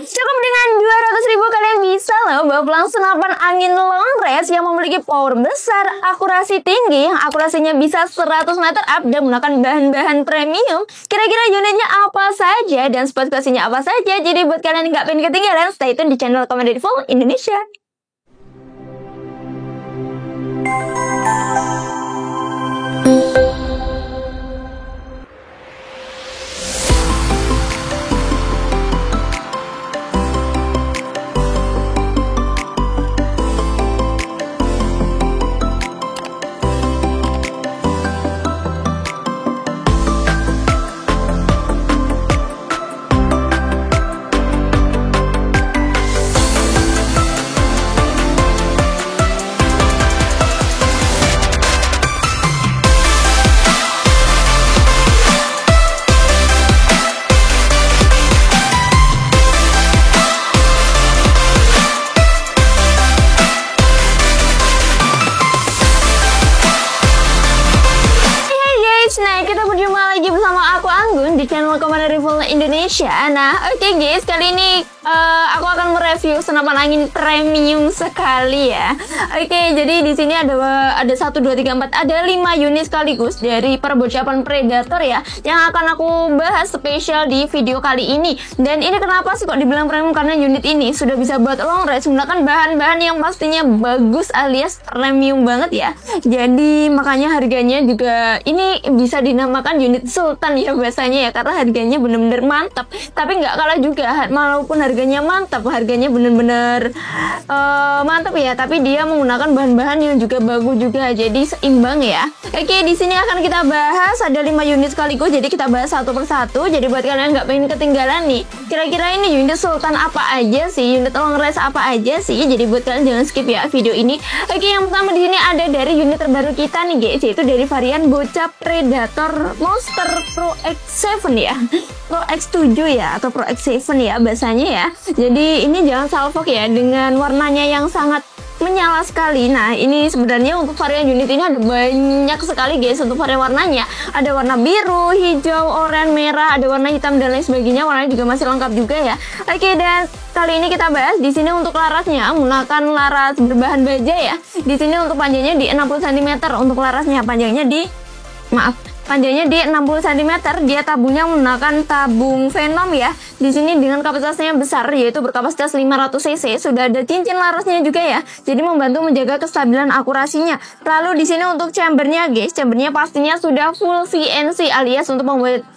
Cukup dengan 200.000 kalian bisa loh bawa pulang senapan angin long range yang memiliki power besar, akurasi tinggi yang akurasinya bisa 100 meter up dan menggunakan bahan-bahan premium. Kira-kira unitnya apa saja dan spesifikasinya apa saja? Jadi buat kalian yang nggak pengen ketinggalan, stay tune di channel Commander Rifle Indonesia. Nah, kita berjumpa lagi bersama aku Anggun di channel Commander Rifle Indonesia. Nah, oke guys, kali ini aku akan mereview senapan angin premium sekali ya. Oke, jadi di sini ada 1 2 3 4 ada 5 unit sekaligus dari perbocapan Predator ya, yang akan aku bahas spesial di video kali ini. Dan ini kenapa sih kok dibilang premium? Karena unit ini sudah bisa buat long range menggunakan bahan-bahan yang pastinya bagus alias premium banget ya. Jadi makanya harganya juga ini bisa dinamakan unit sultan ya biasanya ya, karena harganya bener-bener mantap. Tapi nggak kalah juga, walaupun harganya mantap, harganya bener-bener mantap ya, tapi dia menggunakan bahan-bahan yang juga bagus juga, jadi seimbang ya. Oke, di sini akan kita bahas ada 5 unit sekaligus, jadi kita bahas satu persatu. Jadi buat kalian nggak pengen ketinggalan nih, kira-kira ini unit sultan apa aja sih, unit long range apa aja sih, jadi buat kalian jangan skip ya video ini. Oke, yang pertama di sini ada dari unit terbaru kita nih guys, yaitu dari varian bocah Predator Monster Pro X7 ya, Pro X7 ya, atau Pro X7 ya bahasanya ya. Jadi ini jangan salfok ya, dengan warnanya yang sangat menyala sekali. Nah, ini sebenarnya untuk varian unit ini ada banyak sekali guys untuk varian warnanya. Ada warna biru, hijau, oranye, merah, ada warna hitam dan lain sebagainya. Warnanya juga masih lengkap juga ya. Oke, dan kali ini kita bahas di sini untuk larasnya menggunakan laras berbahan baja ya. Di sini untuk panjangnya di 60 cm untuk larasnya, panjangnya di panjangnya di 60 cm. Dia tabungnya menggunakan tabung Venom ya. Di sini dengan kapasitasnya besar, yaitu berkapasitas 500 cc. Sudah ada cincin larasnya juga ya. Jadi membantu menjaga kestabilan akurasinya. Lalu di sini untuk chambernya guys, chambernya pastinya sudah full CNC alias untuk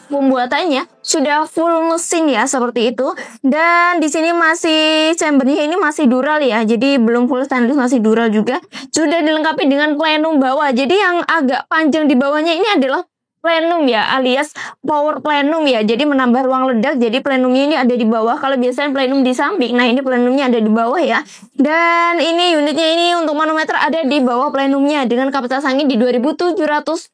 pembuatannya sudah full mesin ya, seperti itu. Dan di sini masih chambernya ini masih dural ya. Jadi belum full stainless, masih dural juga. Sudah dilengkapi dengan plenum bawah. Jadi yang agak panjang di bawahnya ini adalah plenum ya, alias power plenum ya. Jadi menambah ruang ledak. Jadi plenumnya ini ada di bawah. Kalau biasanya plenum di samping, nah ini plenumnya ada di bawah ya. Dan ini unitnya ini untuk manometer ada di bawah plenumnya dengan kapasitas angin di 2700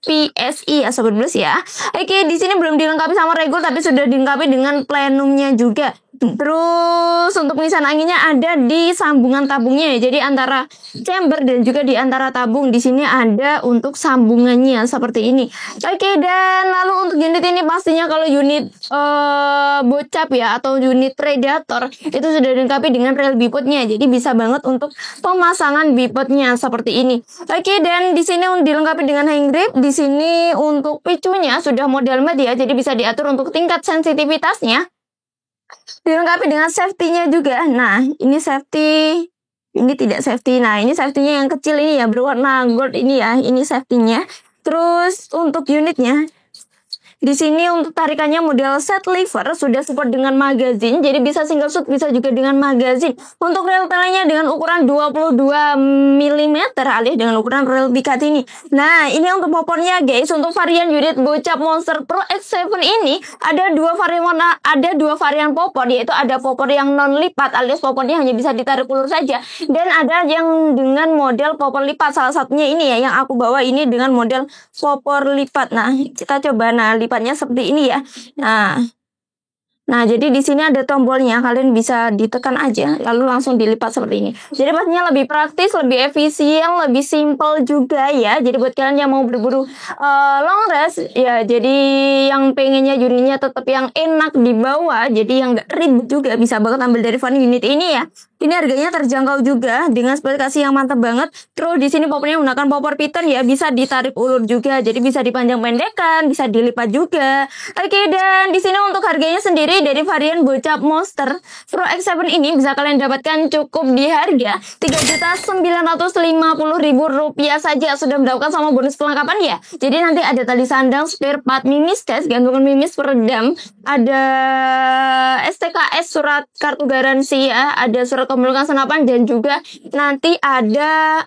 PSI ya sobat bros ya. Oke, di sini belum dilengkapi sama regul, tapi sudah dilengkapi dengan plenumnya juga. Terus untuk pengisian anginnya ada di sambungan tabungnya ya. Jadi antara chamber dan juga di antara tabung di sini ada untuk sambungannya seperti ini. Oke, dan lalu untuk unit ini pastinya kalau unit bocap ya atau unit Predator itu sudah dilengkapi dengan rel bipodnya. Jadi bisa banget untuk pemasangan bipodnya seperti ini. Oke, dan di sini dilengkapi dengan hang grip. Di sini untuk picunya sudah model mat ya. Jadi bisa diatur untuk tingkat sensitivitasnya. Dilengkapi dengan safety-nya juga. Nah, ini safety, ini tidak safety. Nah, ini safety-nya yang kecil ini ya, berwarna gold ini ya. Ini safety-nya. Terus untuk unitnya, di sini untuk tarikannya model set lever, sudah support dengan magazine. Jadi bisa single shoot, bisa juga dengan magazine. Untuk rel telenya dengan ukuran 22 mm alias dengan ukuran rel pikat ini. Nah, ini untuk popornya guys. Untuk varian unit bocap Monster Pro X7 ini ada dua varian warna, ada 2 varian popor, yaitu ada popor yang non lipat alias popornya hanya bisa ditarik ulur saja, dan ada yang dengan model popor lipat. Salah satunya ini ya yang aku bawa ini dengan model popor lipat. Nah, kita coba lipatnya seperti ini ya. Nah, Nah, jadi di sini ada tombolnya, kalian bisa ditekan aja, lalu langsung dilipat seperti ini. Jadi pastinya lebih praktis, lebih efisien, lebih simple juga ya. Jadi buat kalian yang mau berburu long rest, ya jadi yang pengennya unitnya tetap yang enak dibawa, jadi yang nggak ribet juga, bisa banget ambil dari Fun unit ini ya. Ini harganya terjangkau juga dengan spesifikasi yang mantap banget. Terus di sini popornya menggunakan popor piton ya, bisa ditarik ulur juga, jadi bisa dipanjang pendekkan, bisa dilipat juga. Oke, dan di sini untuk harganya sendiri dari varian Bocap Monster Pro X7 ini bisa kalian dapatkan cukup di harga Rp3.950.000 saja, sudah mendapatkan sama bonus kelengkapan ya. Jadi nanti ada tali sandang, spare part, mimis tes, gantungan mimis peredam, ada STKS surat kartu garansi ya, ada surat pemilikan senapan, dan juga nanti ada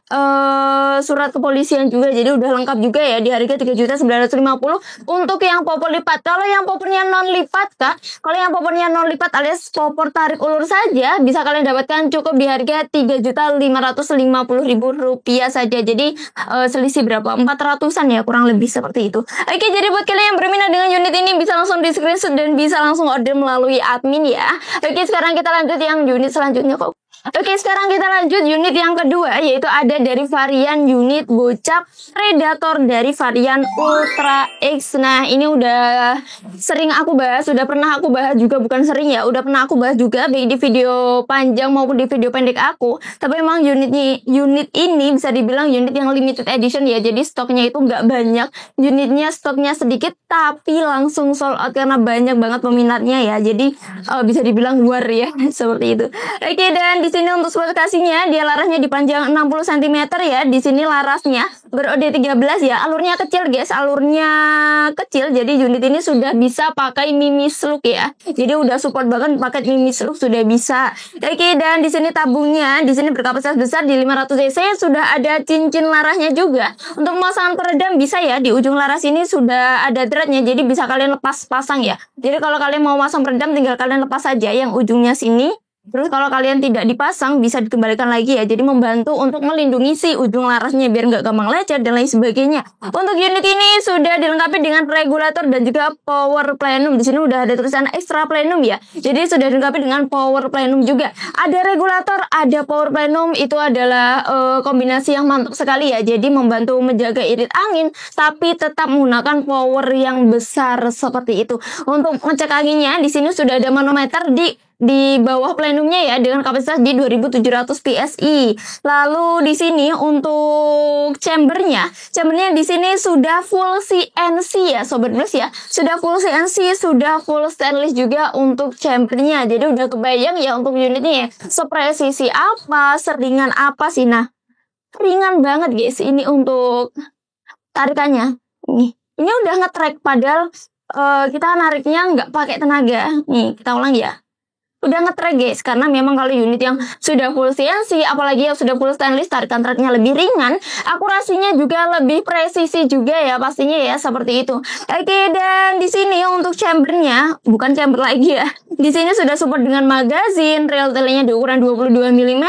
surat kepolisian juga. Jadi udah lengkap juga ya di harga Rp3.950.000 untuk yang popor lipat. Kalau yang popornya non lipat Kak, kalau yang popornya non lipat alias popor tarik ulur saja, bisa kalian dapatkan cukup di harga Rp3.550.000 saja. Jadi selisih berapa? 400-an ya, kurang lebih seperti itu. Oke, jadi buat kalian yang berminat dengan unit ini bisa langsung di screenshot dan bisa langsung order melalui admin ya. Oke, sekarang kita lanjut yang unit selanjutnya kok. Oke, sekarang kita lanjut unit yang kedua, yaitu ada dari varian unit Bocap Predator dari varian Ultra X. Nah, ini udah sering aku bahas, sudah pernah aku bahas juga, bukan sering ya, udah pernah aku bahas juga baik di video panjang maupun di video pendek aku. Tapi emang unit ini bisa dibilang unit yang limited edition ya, jadi stoknya itu nggak banyak, unitnya stoknya sedikit, tapi langsung sold out karena banyak banget peminatnya ya. Jadi bisa dibilang war ya, seperti itu. Oke, dan di sini untuk spesifikasinya dia larasnya dipanjang 60 cm ya. Di sini larasnya berOD 13 ya. Alurnya kecil guys, alurnya kecil. Jadi unit ini sudah bisa pakai mimis look ya. Jadi udah support banget pakai mimis look, sudah bisa. Oke, dan di sini tabungnya di sini berkapasitas besar di 500 cc, sudah ada cincin larasnya juga. Untuk pemasangan peredam bisa ya, di ujung laras ini sudah ada threadnya, jadi bisa kalian lepas pasang ya. Jadi kalau kalian mau pasang peredam tinggal kalian lepas saja yang ujungnya sini. Terus kalau kalian tidak dipasang bisa dikembalikan lagi ya. Jadi membantu untuk melindungi si ujung larasnya biar nggak gampang lecet dan lain sebagainya. Untuk unit ini sudah dilengkapi dengan regulator dan juga power plenum. Di sini udah ada tulisan extra plenum ya. Jadi sudah dilengkapi dengan power plenum juga. Ada regulator, ada power plenum, itu adalah kombinasi yang mantap sekali ya. Jadi membantu menjaga irit angin tapi tetap menggunakan power yang besar seperti itu. Untuk ngecek anginnya di sini sudah ada manometer di bawah plenumnya ya, dengan kapasitas di 2700 PSI. Lalu di sini untuk chambernya di sini sudah full CNC ya sobat bros ya. Sudah full CNC, sudah full stainless juga untuk chambernya. Jadi udah kebayang ya untuk unitnya ya, sepresisi apa, seringan apa sih. Nah, ringan banget guys ini untuk tarikannya. Ini udah nge-track padahal kita nariknya nggak pakai tenaga. Nih, kita ulang ya. Udah nge-track guys, karena memang kalau unit yang sudah full CNC, apalagi yang sudah full stainless, tarikan tracknya lebih ringan, akurasinya juga lebih presisi juga ya pastinya ya, seperti itu. Oke, dan di sini untuk chambernya bukan chamber lagi ya. Di sini sudah support dengan magazine, reel telenya di ukuran 22 mm.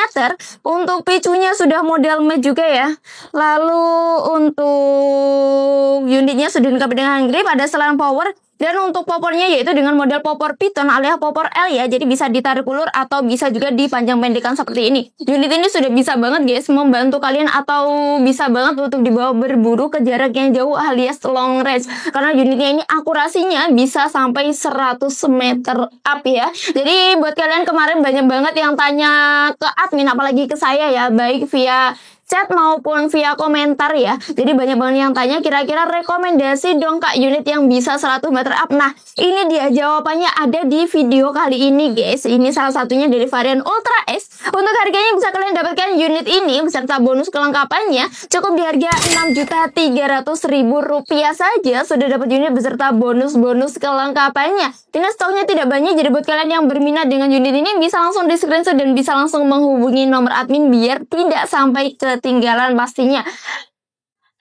Untuk picunya sudah model matte juga ya. Lalu untuk unitnya sudah dilengkapi dengan hand grip, ada selang power. Dan untuk popornya yaitu dengan model popor piton alias popor L ya. Jadi bisa ditarik ulur atau bisa juga dipanjang pendekkan seperti ini. Unit ini sudah bisa banget guys membantu kalian atau bisa banget untuk dibawa berburu ke jarak yang jauh alias long range. Karena unitnya ini akurasinya bisa sampai 100 meter up ya. Jadi buat kalian kemarin banyak banget yang tanya ke admin apalagi ke saya ya, baik via chat maupun via komentar ya. Jadi banyak banget yang tanya kira-kira rekomendasi dong Kak unit yang bisa 100 meter up. Nah, ini dia jawabannya ada di video kali ini guys. Ini salah satunya dari varian Ultra X. Untuk harganya bisa kalian dapatkan unit ini beserta bonus kelengkapannya cukup di harga Rp6.300.000 saja. Sudah dapat unit beserta bonus-bonus kelengkapannya. Dengan stoknya tidak banyak, jadi buat kalian yang berminat dengan unit ini bisa langsung di screenshot dan bisa langsung menghubungi nomor admin biar tidak sampai ketinggalan pastinya.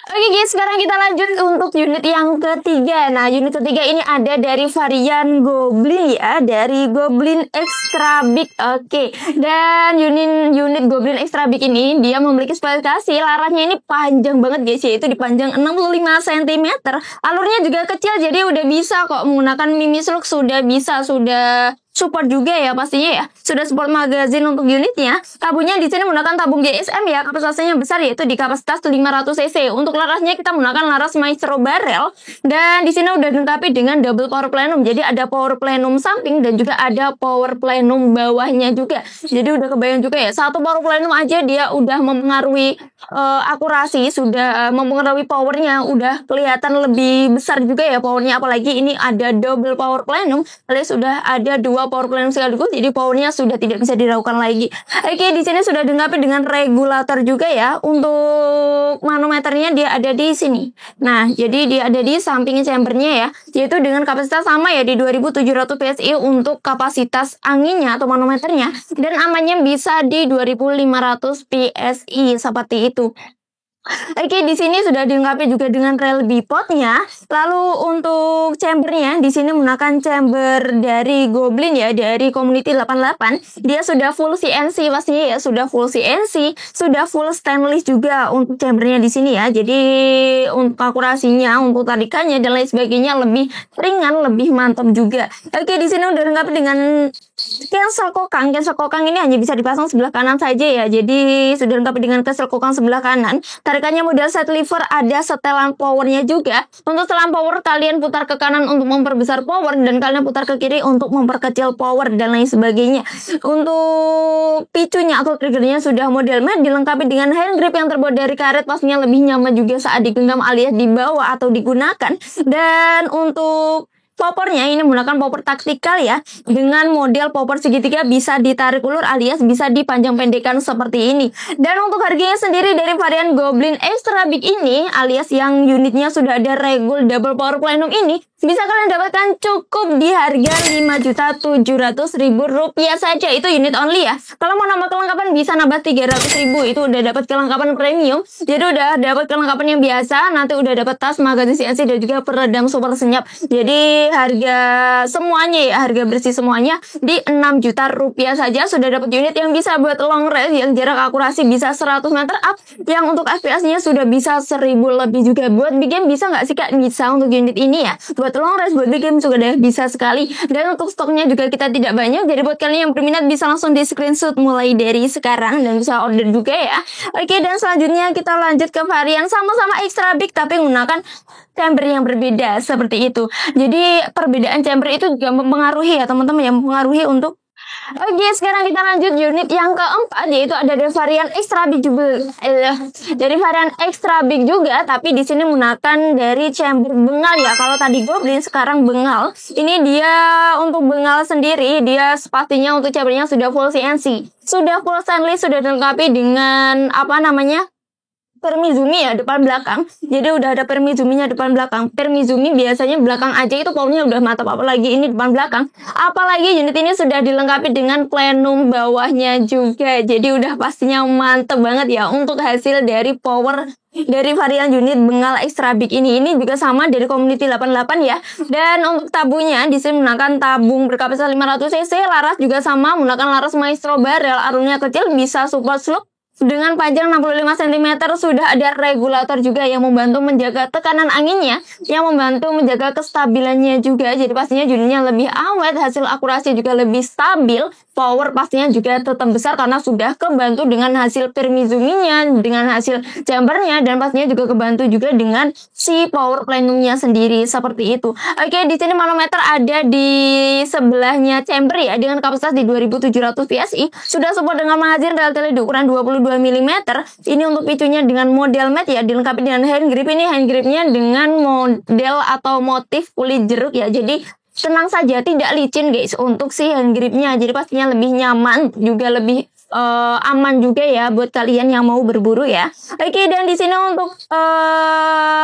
Oke guys, sekarang kita lanjut untuk unit yang ketiga. Nah, unit ketiga ini ada dari varian Goblin ya, dari Goblin Extra Big. Oke, dan unit Goblin Extra Big ini dia memiliki spesifikasi larasnya ini panjang banget guys, yaitu dipanjang 65 cm. Alurnya juga kecil, jadi udah bisa kok menggunakan Mimis Lux, sudah bisa, sudah support juga ya pastinya ya. Sudah support magazine untuk unitnya. Tabungnya di sini menggunakan tabung GSM ya. Kapasitasnya besar yaitu di kapasitas 500 cc. Untuk larasnya kita menggunakan laras Maestro Barrel dan di sini udah dilengkapi dengan double power plenum. Jadi ada power plenum samping dan juga ada power plenum bawahnya juga. Jadi udah kebayang juga ya. Satu power plenum aja dia udah mempengaruhi akurasi, sudah mempengaruhi powernya, udah kelihatan lebih besar juga ya powernya. Apalagi ini ada double power plenum, alias sudah ada dua power plenum sekaligus, jadi powernya sudah tidak bisa diragukan lagi. Oke, di sini sudah dilengkapi dengan regulator juga ya. Untuk manometernya dia ada di sini. Nah, jadi dia ada di samping chambernya ya, yaitu dengan kapasitas sama ya di 2700 PSI untuk kapasitas anginnya atau manometernya, dan amannya bisa di 2500 PSI seperti itu. Oke, di sini sudah dilengkapi juga dengan rel bipodnya. Lalu untuk chambernya di sini menggunakan chamber dari Goblin ya, dari Community 88. Dia sudah full CNC pastinya ya, sudah full CNC, sudah full stainless juga untuk chambernya di sini ya. Jadi untuk akurasinya, untuk tarikannya dan lain sebagainya lebih ringan, lebih mantap juga. Oke, di sini udah dilengkapi dengan cancel kokang. Cancel kokang ini hanya bisa dipasang sebelah kanan saja ya. Jadi sudah dilengkapi dengan cancel kokang sebelah kanan. Tarikannya model side lever, ada setelan powernya juga. Untuk setelan power kalian putar ke kanan untuk memperbesar power dan kalian putar ke kiri untuk memperkecil power dan lain sebagainya. Untuk picunya atau triggernya sudah model matte, dilengkapi dengan hand grip yang terbuat dari karet, pastinya lebih nyaman juga saat digenggam alias dibawa atau digunakan. Dan untuk popornya ini menggunakan popor taktikal ya, dengan model popor segitiga, bisa ditarik ulur alias bisa dipanjang pendekkan seperti ini. Dan untuk harganya sendiri dari varian Goblin Extra Big ini alias yang unitnya sudah ada regul double power plenum ini, bisa kalian dapatkan cukup di harga Rp5.700.000 saja. Itu unit only ya. Kalau mau nambah kelengkapan bisa nambah 300.000. Itu udah dapat kelengkapan premium. Jadi udah dapat kelengkapan yang biasa, nanti udah dapat tas, magazin CNC dan juga peredam super senyap. Jadi harga semuanya ya, harga bersih semuanya di Rp6.000.000 saja sudah dapat unit yang bisa buat long range, yang jarak akurasi bisa 100 meter up, yang untuk FPS-nya sudah bisa 1000 lebih juga. Buat big game bisa nggak sih Kak? Bisa untuk unit ini ya. Buat long range, buat big game juga deh bisa sekali. Dan untuk stoknya juga kita tidak banyak, jadi buat kalian yang berminat bisa langsung di screenshot mulai dari sekarang dan bisa order juga ya. Oke, dan selanjutnya kita lanjut ke varian sama-sama extra big tapi menggunakan chamber yang berbeda seperti itu. Jadi perbedaan chamber itu juga mempengaruhi ya teman-teman, yang mempengaruhi untuk. Oke, sekarang kita lanjut unit yang keempat, yaitu ada dari varian extra big juga. Dari varian extra big juga, tapi di sini menggunakan dari chamber bengal ya. Kalau tadi Goblin, sekarang bengal. Ini dia untuk bengal sendiri, dia pastinya untuk chambernya sudah full CNC, sudah full stainless, sudah dilengkapi dengan apa namanya? Permizumi ya depan belakang. Jadi udah ada permizuminya depan belakang. Permizumi biasanya belakang aja itu powernya udah mantap, apalagi ini depan belakang. Apalagi unit ini sudah dilengkapi dengan plenum bawahnya juga. Jadi udah pastinya mantep banget ya untuk hasil dari power dari varian unit bengal extra big ini. Ini juga sama dari Community 88 ya. Dan untuk tabungnya di sini menggunakan tabung berkapasitas 500 cc. Laras juga sama menggunakan laras Maestro Barrel. Arumnya kecil, bisa support slope dengan panjang 65 cm. Sudah ada regulator juga yang membantu menjaga tekanan anginnya, yang membantu menjaga kestabilannya juga. Jadi pastinya unitnya lebih awet, hasil akurasi juga lebih stabil, power pastinya juga tetap besar karena sudah kebantu dengan hasil permizuminya, dengan hasil chambernya, dan pastinya juga kebantu juga dengan si power plenumnya sendiri seperti itu. Oke, di sini manometer ada di sebelahnya chamber ya, dengan kapasitas di 2700 PSI. Sudah support dengan magazin relatif di ukuran 22 mm. Ini untuk picunya dengan model matte ya, dilengkapi dengan hand grip. Ini hand gripnya dengan model atau motif kulit jeruk ya. Jadi tenang saja, tidak licin guys untuk si hand gripnya. Jadi pastinya lebih nyaman, juga lebih aman juga ya buat kalian yang mau berburu ya. Oke, dan di sini untuk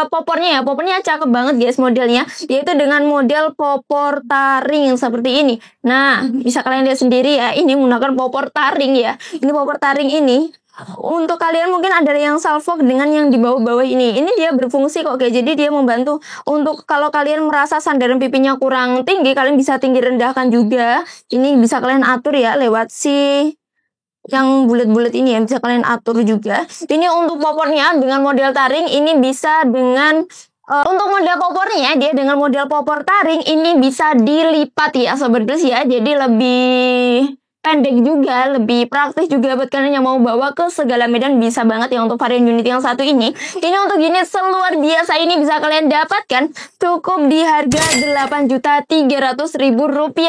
popornya ya, popornya cakep banget guys modelnya, yaitu dengan model popor taring seperti ini. Nah, bisa kalian lihat sendiri ya, ini menggunakan popor taring ya. Ini popor taring ini untuk kalian mungkin ada yang salvo dengan yang di bawah-bawah ini. Ini dia berfungsi kok, guys. Jadi dia membantu untuk kalau kalian merasa sandaran pipinya kurang tinggi, kalian bisa tinggi rendahkan juga. Ini bisa kalian atur ya lewat si yang bulat-bulat ini ya, bisa kalian atur juga. Ini untuk popornya dengan model taring, ini bisa dengan untuk model popornya, dia dengan model popor taring ini bisa dilipat ya sobat Gles ya. Jadi lebih pendek juga, lebih praktis juga buat kalian yang mau bawa ke segala medan, bisa banget ya untuk varian unit yang satu ini. Ini untuk unit seluar biasa ini bisa kalian dapatkan cukup di harga Rp8.300.000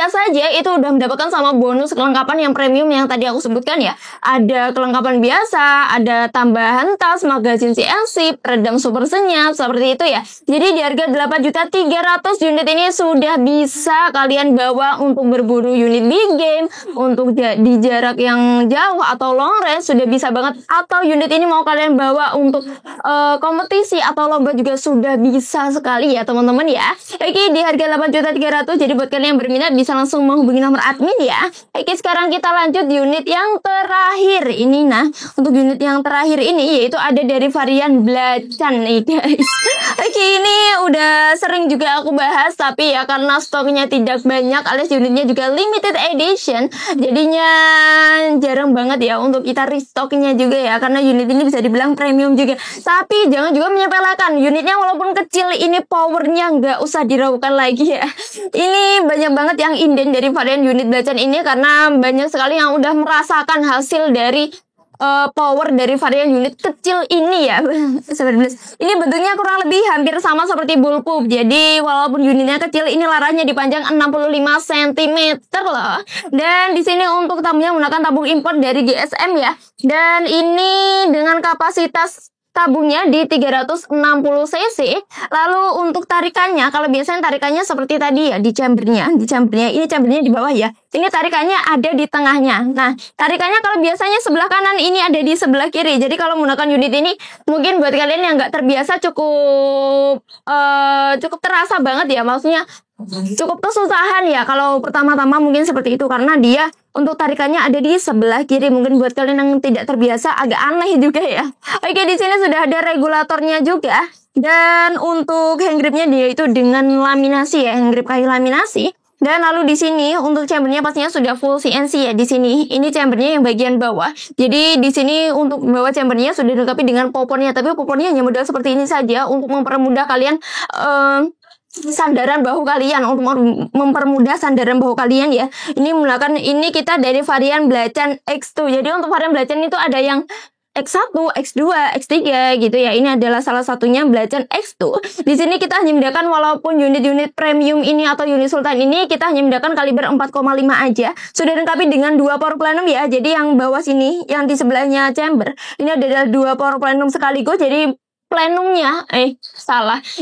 saja. Itu udah mendapatkan sama bonus kelengkapan yang premium yang tadi aku sebutkan ya. Ada kelengkapan biasa, ada tambahan tas, magazin CNC, peredam super senyap, seperti itu ya. Jadi di harga Rp8.300.000 unit ini sudah bisa kalian bawa untuk berburu unit big game, untuk di jarak yang jauh atau long range sudah bisa banget. Atau unit ini mau kalian bawa untuk kompetisi atau lomba juga sudah bisa sekali ya teman-teman ya. Oke, di harga Rp8.300.000. Jadi buat kalian yang berminat bisa langsung menghubungi nomor admin ya. Oke, sekarang kita lanjut unit yang terakhir ini. Nah, untuk unit yang terakhir ini yaitu ada dari varian Blacan nih guys. Oke, ini udah sering juga aku bahas, tapi ya karena stoknya tidak banyak alias unitnya juga limited edition, jadinya jarang banget ya untuk kita restocknya juga ya, karena unit ini bisa dibilang premium juga. Tapi jangan juga menyepelekan, unitnya walaupun kecil ini powernya nggak usah diragukan lagi ya. Ini banyak banget yang inden dari varian unit Blacan ini, karena banyak sekali yang udah merasakan hasil dari power dari varian unit kecil ini ya. Ini bentuknya kurang lebih hampir sama seperti bullpup. Jadi walaupun unitnya kecil, ini laranya dipanjang 65 cm loh. Dan di sini untuk tabungnya menggunakan tabung impor dari GSM ya. Dan ini dengan kapasitas tabungnya di 360 cc. Lalu untuk tarikannya, kalau biasanya tarikannya seperti tadi ya, di chambernya ini chambernya di bawah ya. Ini tarikannya ada di tengahnya. Nah, tarikannya kalau biasanya sebelah kanan, ini ada di sebelah kiri. Jadi kalau menggunakan unit ini, mungkin buat kalian yang nggak terbiasa cukup terasa banget ya. Maksudnya cukup kesusahan ya kalau pertama-tama mungkin seperti itu, karena dia untuk tarikannya ada di sebelah kiri. Mungkin buat kalian yang tidak terbiasa agak aneh juga ya. Oke, di sini sudah ada regulatornya juga. Dan untuk hand gripnya dia itu dengan laminasi ya, hand grip kayu laminasi. Dan lalu di sini untuk chambernya pastinya sudah full CNC ya. Di sini ini chambernya yang bagian bawah. Jadi di sini untuk bawah chambernya sudah dilengkapi dengan popornya, tapi popornya hanya model seperti ini saja untuk mempermudah kalian sandaran bahu kalian, untuk mempermudah sandaran bahu kalian ya. Ini menggunakan, ini kita dari varian Blacan X2. Jadi untuk varian Blacan itu ada yang X1, X2, X3 gitu ya. Ini adalah salah satunya Blacan X2. Di sini kita hanya membedakan, walaupun unit-unit premium ini atau unit Sultan ini kita hanya membedakan kaliber 4,5 aja. Sudah dilengkapi dengan 2 power plenum ya. Jadi yang bawah sini, yang di sebelahnya chamber, ini adalah 2 power plenum sekaligus. Jadi plenumnya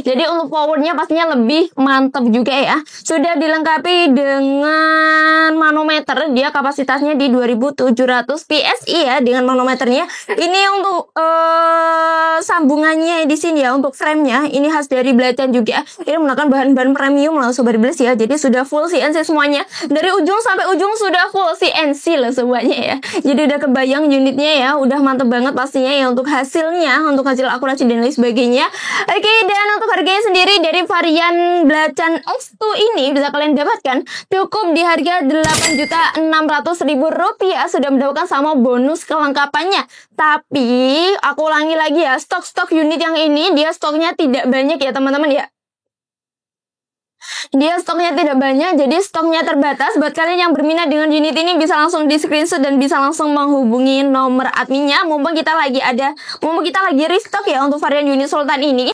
jadi untuk powernya pastinya lebih mantap juga ya. Sudah dilengkapi dengan manometer, dia kapasitasnya di 2700 PSI ya dengan manometernya. Ini untuk sambungannya di sini ya, untuk frame-nya ini khas dari Blacan juga. Ini menggunakan bahan-bahan premium loh sobat Gles ya. Jadi sudah full CNC semuanya, dari ujung sampai ujung sudah full CNC loh semuanya ya. Jadi udah kebayang unitnya ya, udah mantep banget pastinya ya untuk hasilnya, untuk hasil akurasi dan lain sebagainya. Oke, dan untuk harganya sendiri dari varian Blacan X2 ini bisa kalian dapatkan cukup di harga Rp8.600.000, sudah mendapatkan sama bonus kelengkapannya. Tapi aku ulangi lagi ya, stok unit yang ini dia stoknya tidak banyak ya teman-teman ya. Dia stoknya tidak banyak, jadi stoknya terbatas. Buat kalian yang berminat dengan unit ini bisa langsung di screenshot dan bisa langsung menghubungi nomor adminnya. Mumpung kita lagi restock ya untuk varian unit Sultan ini.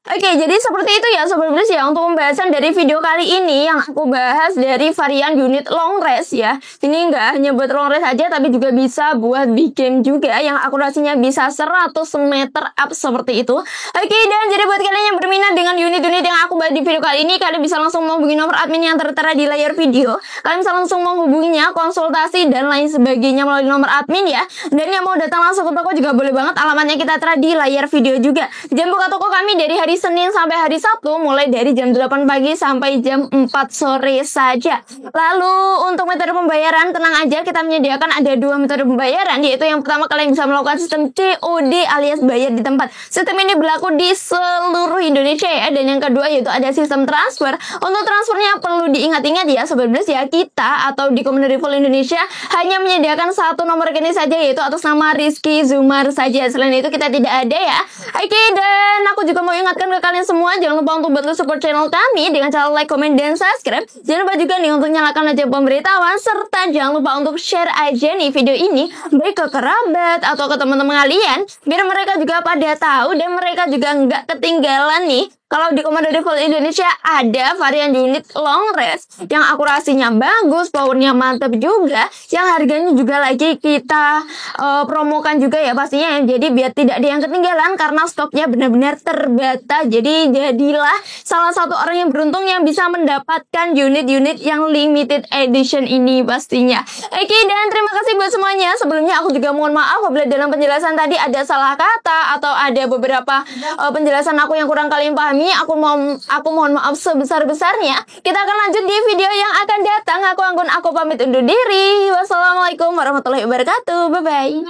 Oke, jadi seperti itu ya Sobat Gles ya untuk pembahasan dari video kali ini, yang aku bahas dari varian unit long race ya. Ini nggak hanya buat long race aja, tapi juga bisa buat big game juga yang akurasinya bisa 100 meter up seperti itu. Oke, dan jadi buat kalian yang berminat dengan unit-unit yang aku bahas di video kali ini, kalian bisa langsung menghubungi nomor admin yang tertera di layar video. Kalian bisa langsung menghubunginya, konsultasi dan lain sebagainya melalui nomor admin ya. Dan yang mau datang langsung ke toko juga boleh banget, alamatnya kita tera di layar video juga. Jangan buka toko kami dari hari hari Senin sampai hari Sabtu mulai dari jam 8 pagi sampai jam 4 sore saja. Lalu untuk metode pembayaran, tenang aja, kita menyediakan ada 2 metode pembayaran, yaitu yang pertama kalian bisa melakukan sistem COD alias bayar di tempat. Sistem ini berlaku di seluruh Indonesia ya. Dan yang kedua yaitu ada sistem transfer. Untuk transfernya perlu diingat-ingat ya, sebenarnya ya kita atau di Komando Revolt Indonesia hanya menyediakan satu nomor rekening saja, yaitu atas nama Rizky Zumar saja. Selain itu kita tidak ada ya. Oke, dan aku juga mau ingatkan ke kalian semua, jangan lupa untuk bantu support channel kami dengan cara like, komen, dan subscribe. Jangan lupa juga nih untuk nyalakan lonceng pemberitahuan, serta jangan lupa untuk share aja nih video ini baik ke kerabat atau ke teman-teman kalian, biar mereka juga pada tahu dan mereka juga nggak ketinggalan nih. Kalau di Komando Revolt Indonesia ada varian unit long range yang akurasinya bagus, powernya mantap juga, yang harganya juga lagi kita promokan juga ya pastinya ya. Jadi biar tidak ada yang ketinggalan karena stoknya benar-benar terbatas. Jadi jadilah salah satu orang yang beruntung yang bisa mendapatkan unit-unit yang limited edition ini pastinya. Oke, dan terima kasih buat semuanya. Sebelumnya aku juga mohon maaf apabila dalam penjelasan tadi ada salah kata atau ada beberapa penjelasan aku yang kurang kalian pahami. Aku mohon maaf sebesar-besarnya. Kita akan lanjut di video yang akan datang. Aku Anggun, aku pamit undur diri. Wassalamualaikum warahmatullahi wabarakatuh. Bye-bye.